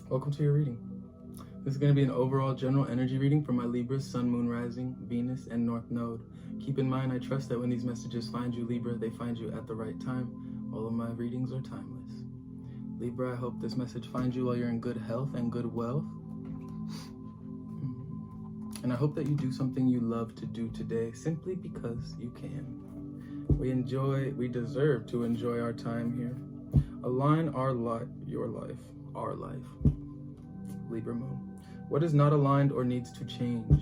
Welcome to your reading. This is going to be an overall general energy reading for my Libra, Sun, Moon, Rising, Venus, and North Node. Keep in mind, I trust that when these messages find you, Libra, they find you at the right time. All of my readings are timeless. Libra, I hope this message finds you while you're in good health and good wealth. And I hope that you do something you love to do today simply because you can. We deserve to enjoy our time here. Align our life, your life, our life. Libra Moon. What is not aligned or needs to change?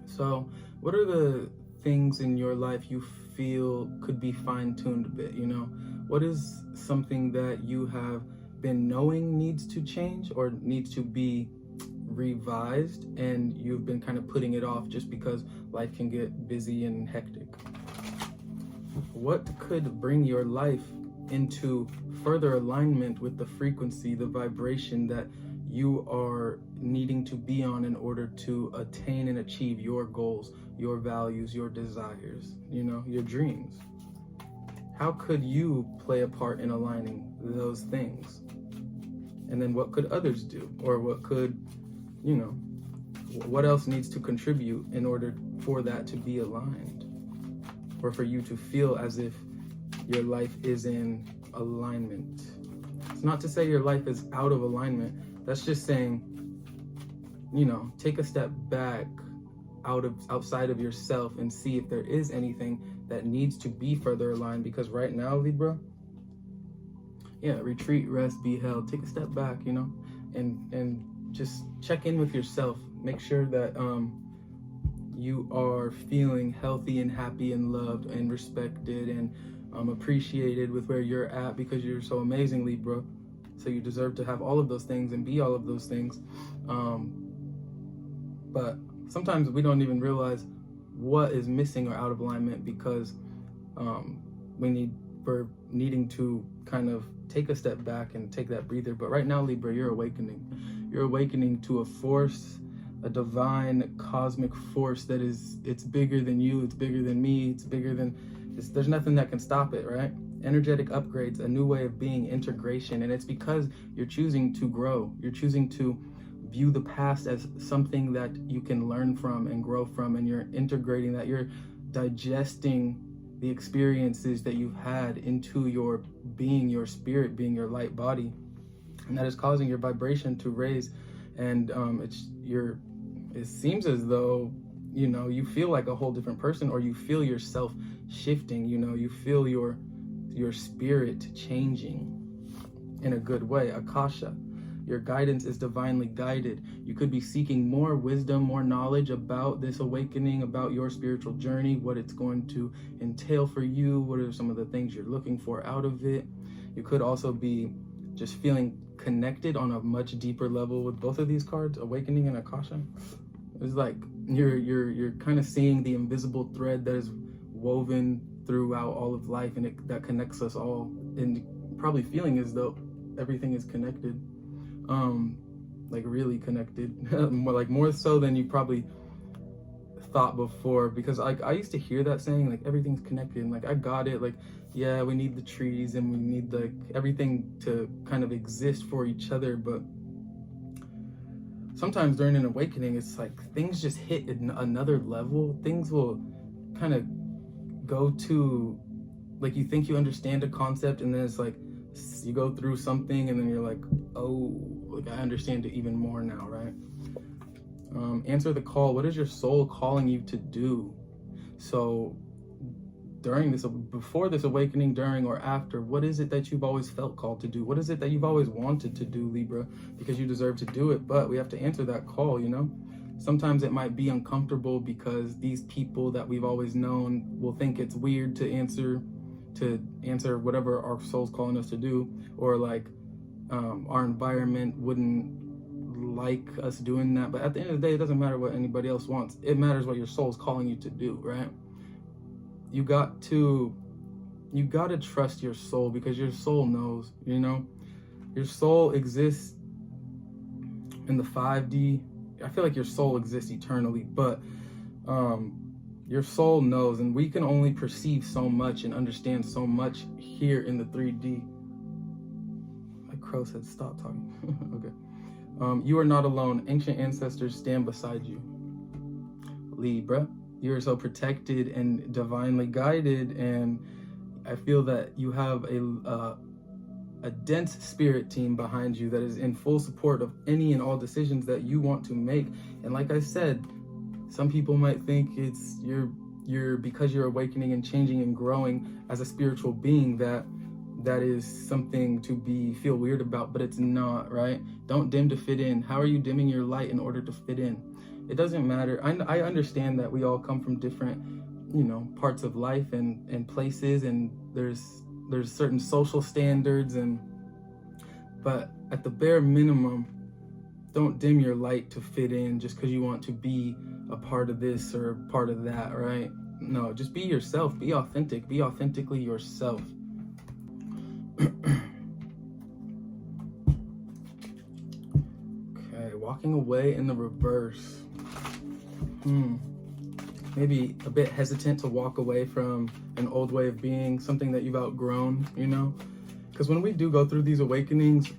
So, what are the things in your life you feel could be fine-tuned a bit, you know? What is something that you have been knowing needs to change or needs to be revised, and you've been kind of putting it off just because life can get busy and hectic? What could bring your life into further alignment with the frequency, the vibration that you are needing to be on in order to attain and achieve your goals, your values, your desires, you know, your dreams? How could you play a part in aligning those things? And then what could others do? Or what could, you know, what else needs to contribute in order for that to be aligned? Or for you to feel as if your life is in alignment. It's not to say your life is out of alignment. That's just saying, you know, take a step back outside of yourself and see if there is anything that needs to be further aligned. Because right now, Libra, yeah, retreat, rest, be held. Take a step back, you know, and just check in with yourself. Make sure that you are feeling healthy and happy and loved and respected and appreciated with where you're at, because you're so amazing, Libra. So you deserve to have all of those things and be all of those things. But sometimes we don't even realize what is missing or out of alignment because we're needing to kind of take a step back and take that breather. But right now, Libra, you're awakening. You're awakening to a force, a divine cosmic force that it's bigger than you, it's bigger than me, it's bigger than, there's nothing that can stop it, right? Energetic upgrades, a new way of being, integration. And it's because you're choosing to grow. You're choosing to view the past as something that you can learn from and grow from, and you're integrating that. You're digesting the experiences that you've had into your being, your spirit being, your light body, and that is causing your vibration to raise. And it seems as though, you know, you feel like a whole different person, or you feel yourself shifting, you know, you feel your spirit changing in a good way. Akasha, your guidance is divinely guided. You could be seeking more wisdom, more knowledge about this awakening, about your spiritual journey, what it's going to entail for you, what are some of the things you're looking for out of it. You could also be just feeling connected on a much deeper level with both of these cards, Awakening and Akasha. It's like you're kind of seeing the invisible thread that is woven throughout all of life, and that connects us all, and probably feeling as though everything is connected, like really connected, more so than you probably thought before. Because I used to hear that saying, like, everything's connected, and like I got it, like, yeah, we need the trees and we need like everything to kind of exist for each other. But sometimes during an awakening, it's like things just hit another level. Things will kind of go to, like, you think you understand a concept, and then it's like you go through something and then you're like, oh, like I understand it even more now, right? Answer the call. What is your soul calling you to do? So during this, before this awakening, during or after, what is it that you've always felt called to do? What is it that you've always wanted to do, Libra? Because you deserve to do it, but we have to answer that call, you know? Sometimes it might be uncomfortable because these people that we've always known will think it's weird to answer whatever our soul's calling us to do, or like our environment wouldn't like us doing that. But at the end of the day, it doesn't matter what anybody else wants. It matters what your soul's calling you to do, right? You got to trust your soul, because your soul knows, you know? Your soul exists in the 5D. I feel like your soul exists eternally, but your soul knows, and we can only perceive so much and understand so much here in the 3D. My crow said stop talking. Okay. You are not alone. Ancient ancestors stand beside you. Libra, you are so protected and divinely guided, and I feel that you have a dense spirit team behind you that is in full support of any and all decisions that you want to make. And like I said, some people might think it's you're because you're awakening and changing and growing as a spiritual being that is something to feel weird about, but it's not, right? Don't dim to fit in. How are you dimming your light in order to fit in? It doesn't matter. I understand that we all come from different, parts of life and places, and there's certain social standards, but at the bare minimum, don't dim your light to fit in just because you want to be a part of this or part of that, right? No, just be yourself. Be authentic. Be authentically yourself. Okay, walking away in the reverse. Maybe a bit hesitant to walk away from an old way of being, something that you've outgrown, because when we do go through these awakenings,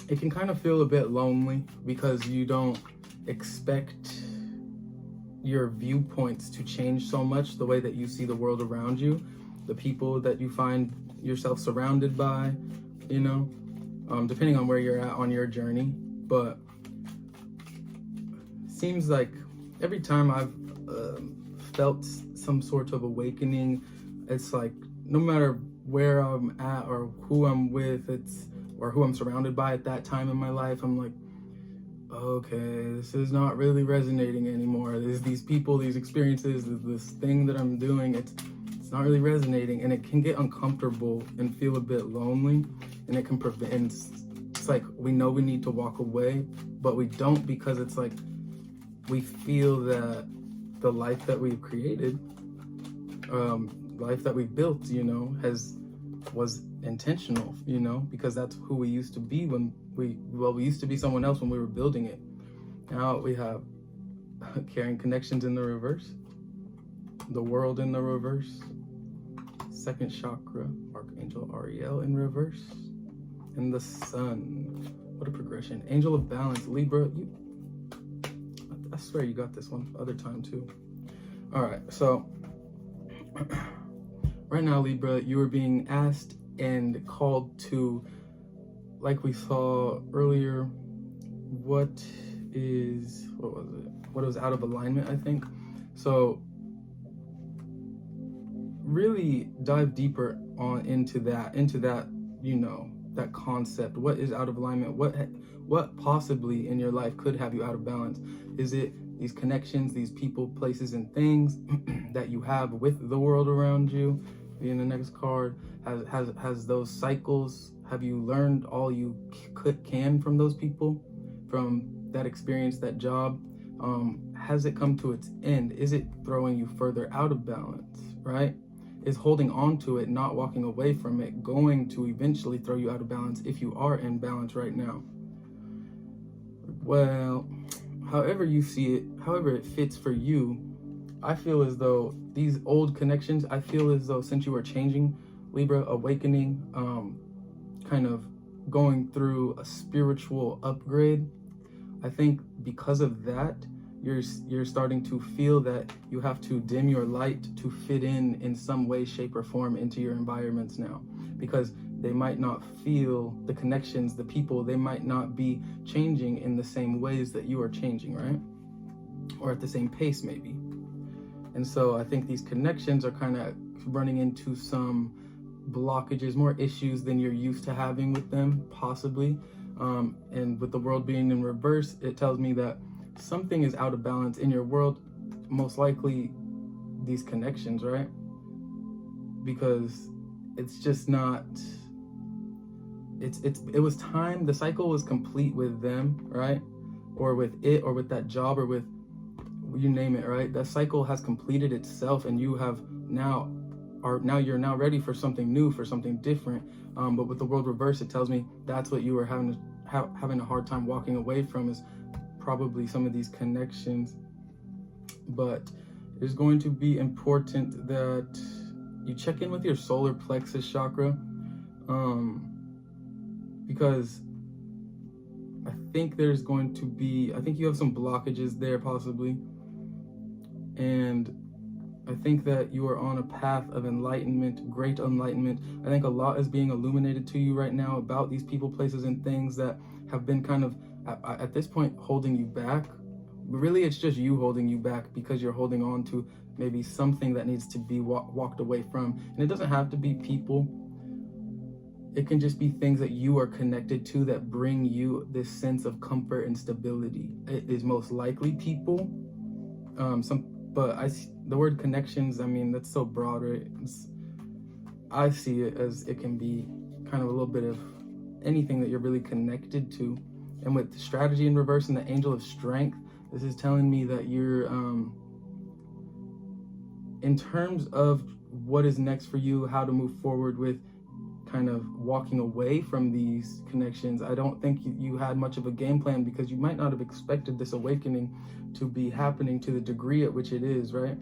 it can kind of feel a bit lonely because you don't expect your viewpoints to change so much, the way that you see the world around you, the people that you find yourself surrounded by, depending on where you're at on your journey. But it seems like every time I've felt some sort of awakening, it's like no matter where I'm at or who I'm with, or who I'm surrounded by at that time in my life, I'm like, okay, this is not really resonating anymore. There's these people, these experiences, this thing that I'm doing, it's not really resonating, and it can get uncomfortable and feel a bit lonely, and it can prevent. It's like we know we need to walk away, but we don't, because it's like we feel that the life that we've created, life that we built, was intentional, because that's who we used to be when we used to be someone else when we were building it. Now we have carrying connections in the reverse, the world in the reverse, second chakra, Archangel Ariel in reverse, and the sun. What a progression. Angel of balance, Libra. I swear you got this one other time too. All right, so right now, Libra, you are being asked and called to, like we saw earlier, what was out of alignment, I think. So really dive deeper into that, that concept. What is out of alignment? What possibly in your life could have you out of balance? Is it these connections, these people, places, and things that you have with the world around you? In the next card, has those cycles, have you learned all you can from those people, from that experience, that job? Has it come to its end? Is it throwing you further out of balance, right? Is holding on to it, not walking away from it, going to eventually throw you out of balance if you are in balance right now? Well, however you see it, however it fits for you, I feel as though these old connections, I feel as though since you are changing, Libra, awakening, kind of going through a spiritual upgrade, I think because of that, you're starting to feel that you have to dim your light to fit in some way, shape, or form into your environments now, because they might not feel the connections, the people, they might not be changing in the same ways that you are changing, right? Or at the same pace, maybe. And so I think these connections are kind of running into some blockages, more issues than you're used to having with them, possibly. And with the world being in reverse, it tells me that something is out of balance in your world, most likely these connections, right? Because it's just not, it was time, the cycle was complete with them, right? Or with it, or with that job, or with, you name it, right? That cycle has completed itself, and you have you're now ready for something new, for something different. But with the world reverse, it tells me that's what you were having a hard time walking away from, is probably some of these connections. But it's going to be important that you check in with your solar plexus chakra, because I think there's going to be, I think you have some blockages there possibly. And I think that you are on a path of enlightenment, great enlightenment. I think a lot is being illuminated to you right now about these people, places, and things that have been kind of, at this point, holding you back. Really, it's just you holding you back because you're holding on to maybe something that needs to be walked away from. And it doesn't have to be people. It can just be things that you are connected to that bring you this sense of comfort and stability. It is most likely people. But the word connections, I mean, that's so broad, right? I see it as it can be kind of a little bit of anything that you're really connected to. And with strategy in reverse and the angel of strength, this is telling me that you're, in terms of what is next for you, how to move forward with kind of walking away from these connections. I don't think you had much of a game plan because you might not have expected this awakening to be happening to the degree at which it is, right?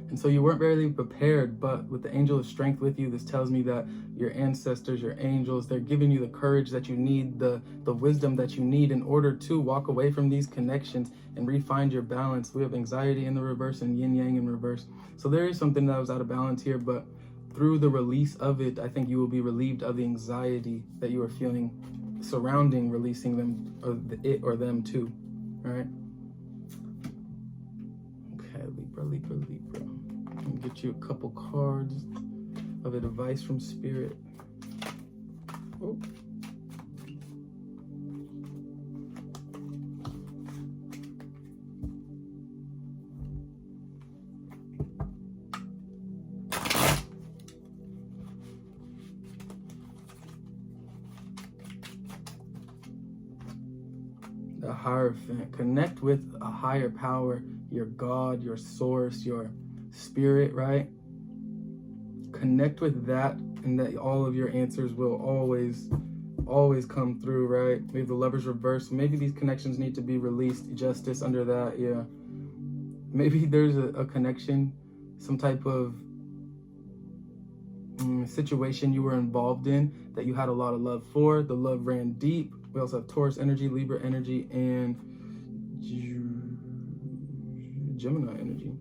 And so you weren't really prepared, but with the angel of strength with you, this tells me that your ancestors, your angels, they're giving you the courage that you need, the wisdom that you need in order to walk away from these connections and re-find your balance. We have anxiety in the reverse and yin yang in reverse. So there is something that was out of balance here, but through the release of it, I think you will be relieved of the anxiety that you are feeling surrounding releasing them, or it or them too, all right? Okay, Libra, Libra, Libra. Let me get you a couple cards of advice from Spirit. Oh. The Hierophant. Connect with a higher power, your God, your source, your spirit, right? Connect with that, and that all of your answers will always come through, right? We have the Lover's reverse. Maybe these connections need to be released. Justice under that, yeah. Maybe there's a connection, some type of situation you were involved in that you had a lot of love for. The love ran deep. We also have Taurus energy, Libra energy, and Gemini energy.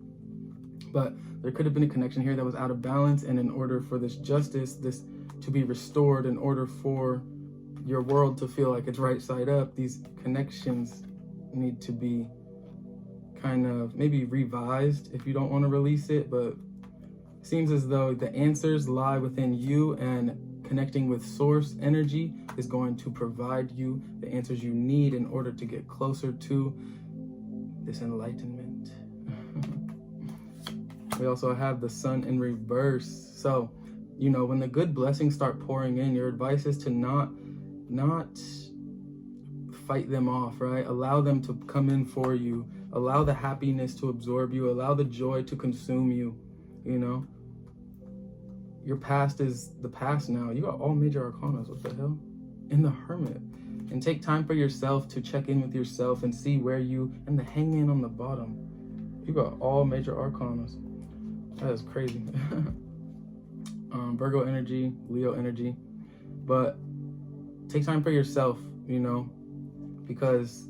But there could have been a connection here that was out of balance, and in order for this justice, this to be restored, in order for your world to feel like it's right side up, these connections need to be kind of maybe revised if you don't want to release it. But it seems as though the answers lie within you, and connecting with source energy is going to provide you the answers you need in order to get closer to this enlightenment. We also have the Sun in reverse. So, you know, when the good blessings start pouring in, your advice is to not fight them off, right? Allow them to come in for you. Allow the happiness to absorb you. Allow the joy to consume you, you know? Your past is the past now. You got all major arcana. What the hell? In the Hermit. And take time for yourself to check in with yourself and see where you, and the Hangman on the bottom. You got all major arcanas. That is crazy. Virgo energy, Leo energy. But take time for yourself, you know, because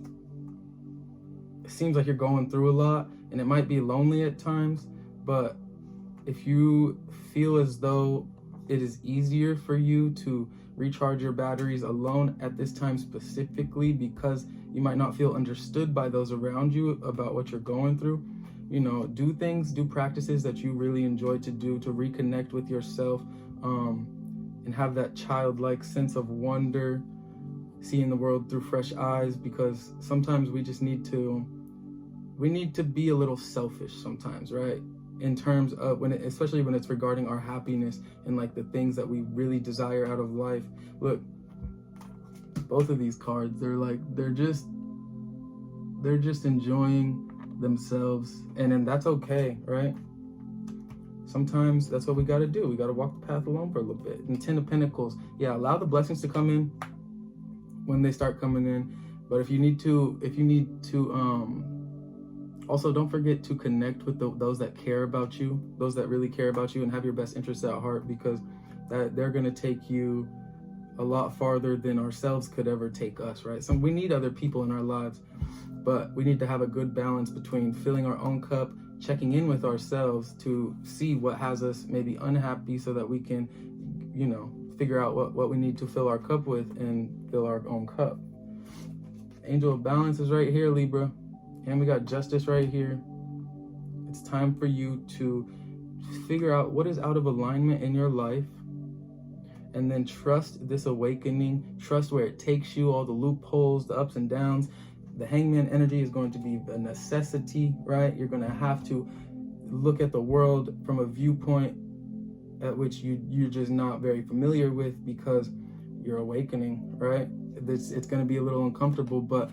it seems like you're going through a lot, and it might be lonely at times, but if you feel as though it is easier for you to recharge your batteries alone at this time specifically, because you might not feel understood by those around you about what you're going through, you know, do practices that you really enjoy to do to reconnect with yourself, and have that childlike sense of wonder, seeing the world through fresh eyes, because sometimes we just need to be a little selfish sometimes, right? In terms of especially when it's regarding our happiness and like the things that we really desire out of life. Look, both of these cards, they're just enjoying themselves, and then that's okay, right? Sometimes that's what we got to do. We got to walk the path alone for a little bit. And Ten of Pentacles, yeah, allow the blessings to come in when they start coming in. But if you need to also, don't forget to connect with those that care about you, those that really care about you and have your best interests at heart, because they're going to take you a lot farther than ourselves could ever take us, right? So we need other people in our lives, but we need to have a good balance between filling our own cup, checking in with ourselves to see what has us maybe unhappy so that we can, you know, figure out what we need to fill our cup with and fill our own cup. Angel of Balance is right here, Libra. And we got Justice right here. It's time for you to figure out what is out of alignment in your life, and then trust this awakening. Trust where it takes you, all the loopholes, the ups and downs. The Hangman energy is going to be a necessity, right? You're going to have to look at the world from a viewpoint at which you're just not very familiar with, because you're awakening, right? It's going to be a little uncomfortable, but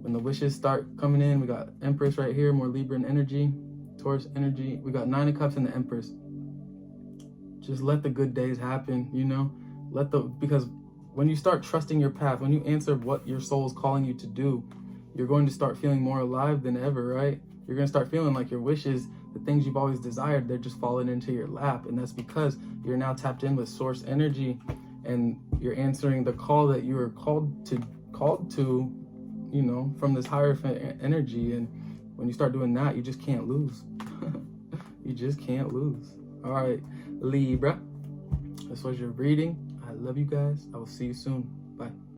when the wishes start coming in, we got Empress right here, more Libran energy, Taurus energy. We got Nine of Cups and the Empress. Just let the good days happen, you know? Because when you start trusting your path, when you answer what your soul is calling you to do, you're going to start feeling more alive than ever, right? You're going to start feeling like your wishes, the things you've always desired, they're just falling into your lap. And that's because you're now tapped in with source energy, and you're answering the call that you were called to, you know, from this higher energy. And when you start doing that, you just can't lose. You just can't lose. All right, Libra, this was your reading. I love you guys. I will see you soon.